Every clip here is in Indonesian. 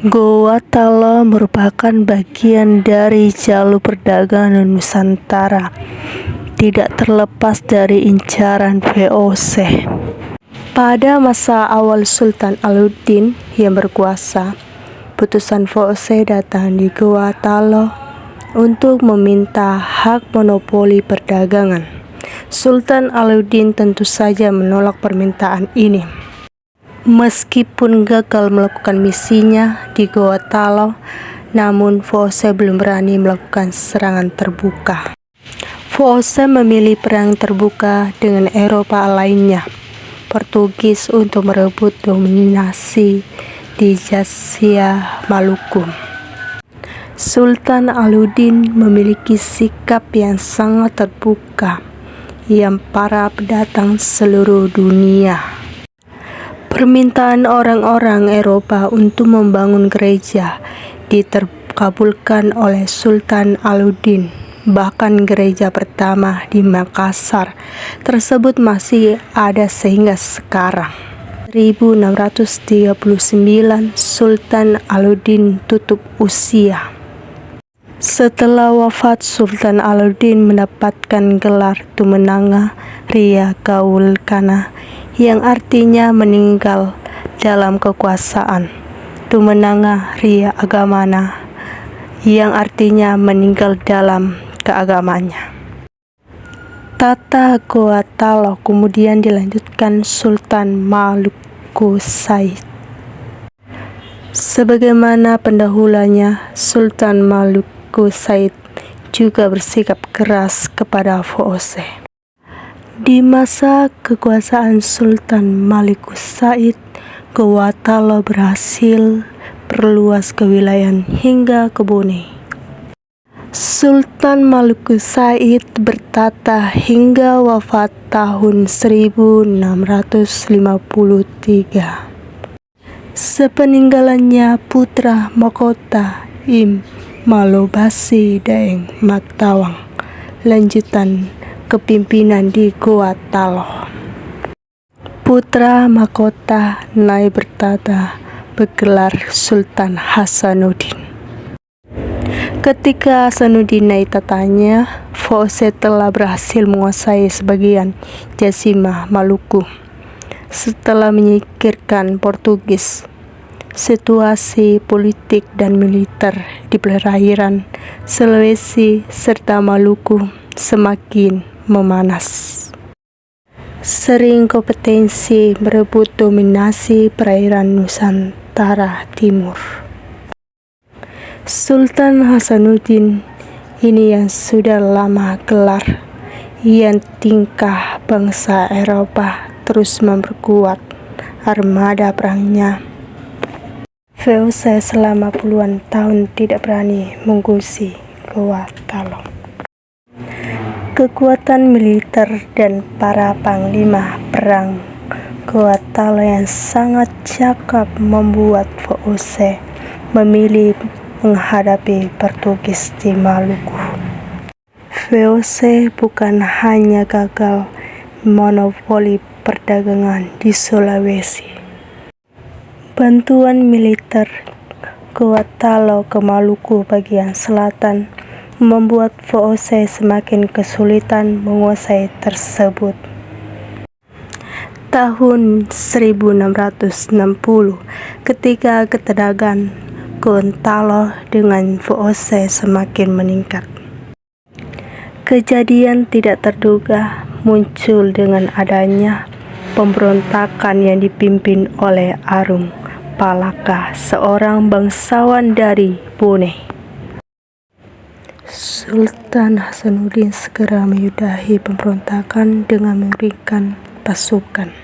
Goa Talo merupakan bagian dari jalur perdagangan Nusantara, tidak terlepas dari incaran VOC. Pada masa awal Sultan Alauddin yang berkuasa, putusan VOC datang di Goa Talo untuk meminta hak monopoli perdagangan. Sultan Alauddin tentu saja menolak permintaan ini. Meskipun gagal melakukan misinya di Goa Talo, namun VOC belum berani melakukan serangan terbuka. VOC memilih perang terbuka dengan Eropa lainnya, Portugis, untuk merebut dominasi di Jazirah Maluku. Sultan Alauddin memiliki sikap yang sangat terbuka yang para pendatang seluruh dunia. Permintaan orang-orang Eropa untuk membangun gereja diterkabulkan oleh Sultan Alauddin. Bahkan gereja pertama di Makassar tersebut masih ada sehingga sekarang. 1639 Sultan Alauddin tutup usia. Setelah wafat, Sultan Alauddin mendapatkan gelar Tumenanga Ria Gaulkana yang artinya meninggal dalam kekuasaan, Tumenanga Ria Agamana yang artinya meninggal dalam keagamanya. Tata Goa Talo kemudian dilanjutkan Sultan Maluku Said. Sebagaimana pendahulunya, Sultan Maluku Said juga bersikap keras kepada VOC. Di masa kekuasaan Sultan Maluku Said, Goa Talo berhasil perluas kewilayahan hingga ke Bone. Sultan Maluku Said bertata hingga wafat tahun 1653. Sepeninggalannya putra mahkota Im Malobasi Daeng Matawang lanjutan kepimpinan di Goa Talo. Putra mahkota naik bertata bergelar Sultan Hasanuddin. Ketika Hasanuddin naik tatanya, VOC telah berhasil menguasai sebagian Jazirah Maluku. Setelah menyingkirkan Portugis, situasi politik dan militer di perairan Sulawesi serta Maluku semakin memanas. Sering kompetensi merebut dominasi perairan Nusantara Timur. Sultan Hasanuddin ini yang sudah lama gelar, yang tingkah bangsa Eropa terus memperkuat armada perangnya. VOC selama puluhan tahun tidak berani mengungsi Goa Talo. Kekuatan militer dan para panglima perang Goa Talo yang sangat cakap membuat VOC memilih menghadapi Portugis di Maluku. VOC bukan hanya gagal monopoli perdagangan di Sulawesi. Bantuan militer Goa Talo ke Maluku bagian selatan membuat VOC semakin kesulitan menguasai tersebut. Tahun 1660, ketika ketegangan Gorontalo dengan VOC semakin meningkat, kejadian tidak terduga muncul dengan adanya pemberontakan yang dipimpin oleh Arung Palaka, seorang bangsawan dari Bone. Sultan Hasanuddin segera menyudahi pemberontakan dengan mengirimkan pasukan.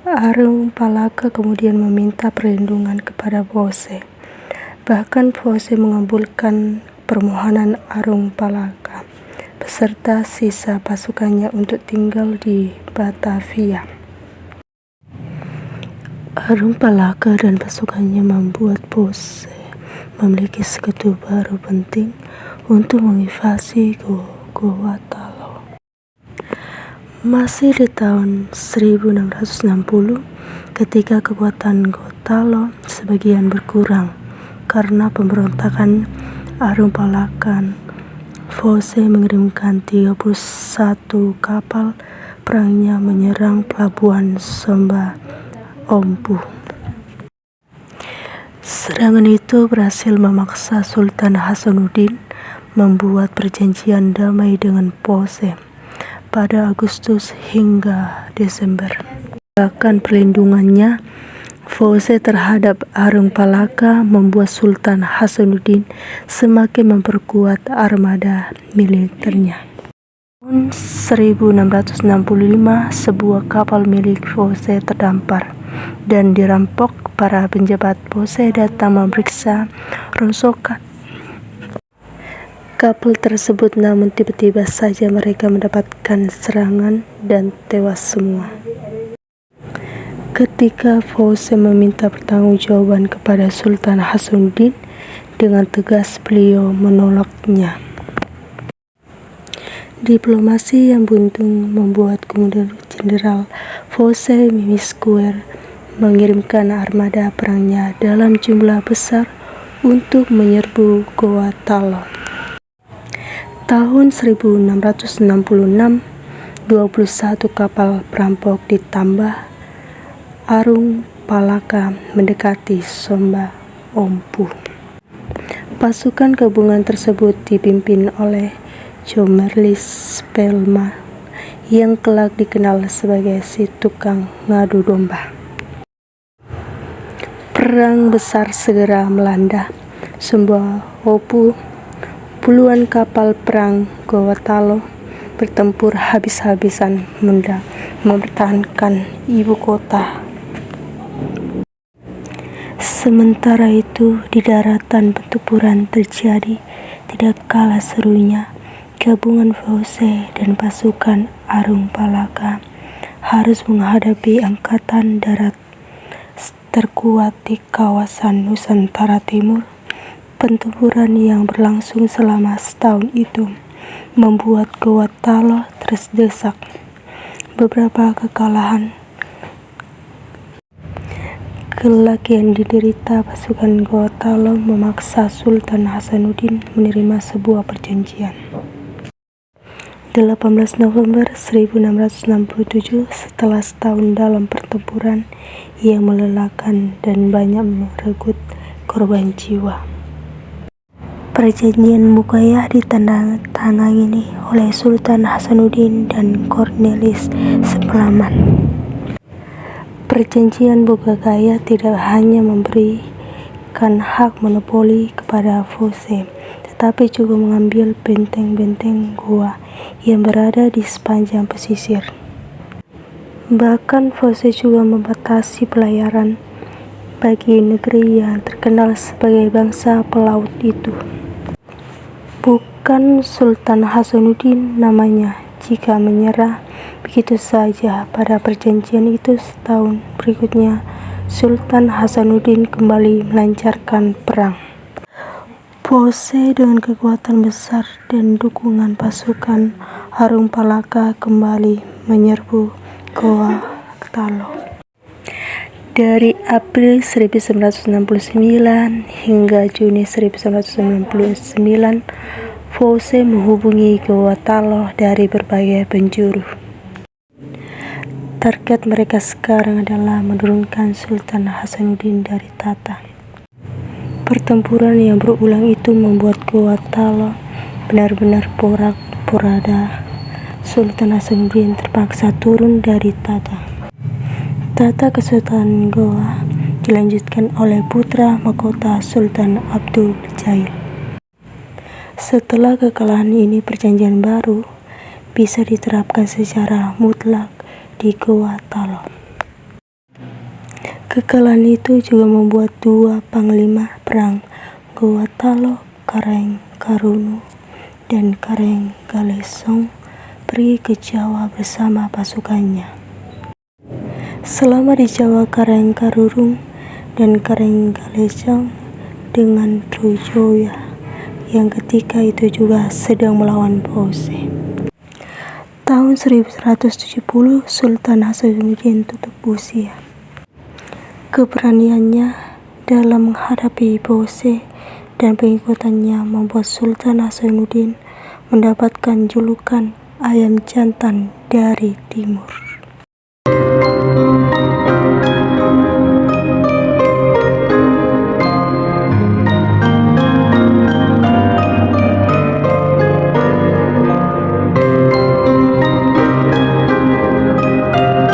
Arung Palaka kemudian meminta perlindungan kepada VOC. Bahkan VOC mengabulkan permohonan Arung Palaka beserta sisa pasukannya untuk tinggal di Batavia. Arung Palaka dan pasukannya membuat VOC memiliki sekutu baru penting untuk menginvasi Goa Talo. Masih di tahun 1660, ketika kekuatan Gotalo sebagian berkurang karena pemberontakan Arung Palakan, Fose mengirimkan 31 kapal perangnya menyerang pelabuhan Somba Ompu. Serangan itu berhasil memaksa Sultan Hasanuddin membuat perjanjian damai dengan Fose pada Agustus hingga Desember. Bahkan perlindungannya Fose terhadap Arung Palaka membuat Sultan Hasanuddin semakin memperkuat armada militernya. Tahun 1665, sebuah kapal milik Fose terdampar dan dirampok. Para penjabat Fose datang memeriksa rongsokan kapal tersebut, namun tiba-tiba saja mereka mendapatkan serangan dan tewas semua. Ketika Fose meminta pertanggungjawaban kepada Sultan Hasanuddin, dengan tegas beliau menolaknya. Diplomasi yang buntu membuat Jenderal Fose Mimiskwer mengirimkan armada perangnya dalam jumlah besar untuk menyerbu Goa Talo. Tahun 1666, 21 kapal perampok ditambah Arung Palaka mendekati Somba Ompu. Pasukan gabungan tersebut dipimpin oleh Jomerlis Spelman yang kelak dikenal sebagai si tukang ngadu domba. Perang besar segera melanda Somba Ompu. Puluhan kapal perang Gotalo bertempur habis-habisan mempertahankan ibu kota. Sementara itu, di daratan pertempuran terjadi tidak kalah serunya. Gabungan Fose dan pasukan Arung Palaka harus menghadapi angkatan darat terkuat di kawasan Nusantara Timur. Pertempuran yang berlangsung selama setahun itu membuat Gotalo terdesak. Beberapa kekalahan kelak yang diderita pasukan Gotalo memaksa Sultan Hasanuddin menerima sebuah perjanjian. 18 November 1667, setelah setahun dalam pertempuran yang melelahkan dan banyak merenggut korban jiwa, Perjanjian Mukayah ditandatangani oleh Sultan Hasanuddin dan Cornelis Spelman. Perjanjian Mukayah tidak hanya memberikan hak monopoli kepada Fose, tetapi juga mengambil benteng-benteng Goa yang berada di sepanjang pesisir. Bahkan Fose juga membatasi pelayaran bagi negeri yang terkenal sebagai bangsa pelaut itu. Bukan Sultan Hasanuddin namanya jika menyerah begitu saja pada perjanjian itu. Setahun berikutnya, Sultan Hasanuddin kembali melancarkan perang. Fose dengan kekuatan besar dan dukungan pasukan Arung Palaka kembali menyerbu Goa Talo. Dari April 1969 hingga Juni 1999, Fose menghubungi Gotalo dari berbagai penjuru. Target mereka sekarang adalah menurunkan Sultan Hasanuddin dari tahta. Pertempuran yang berulang itu membuat Gotalo benar-benar porak-poranda. Sultan Hasanuddin terpaksa turun dari tahta. Tahta Kesultanan Goa dilanjutkan oleh putra mahkota Sultan Abdul Jail. Setelah kekalahan ini, perjanjian baru bisa diterapkan secara mutlak di Gotalo. Kekalahan itu juga membuat dua panglima perang Gotalo, Kareng Karunu dan Kareng Galesong, pergi ke Jawa bersama pasukannya. Selama di Jawa, Kareng Karurung dan Kareng Galesong dengan Trujoya yang ketika itu juga sedang melawan Fose. tahun 1170, Sultan Hasanuddin tutup usia. Keberaniannya dalam menghadapi Bose dan pengikutannya membuat Sultan Hasanuddin mendapatkan julukan ayam jantan dari timur.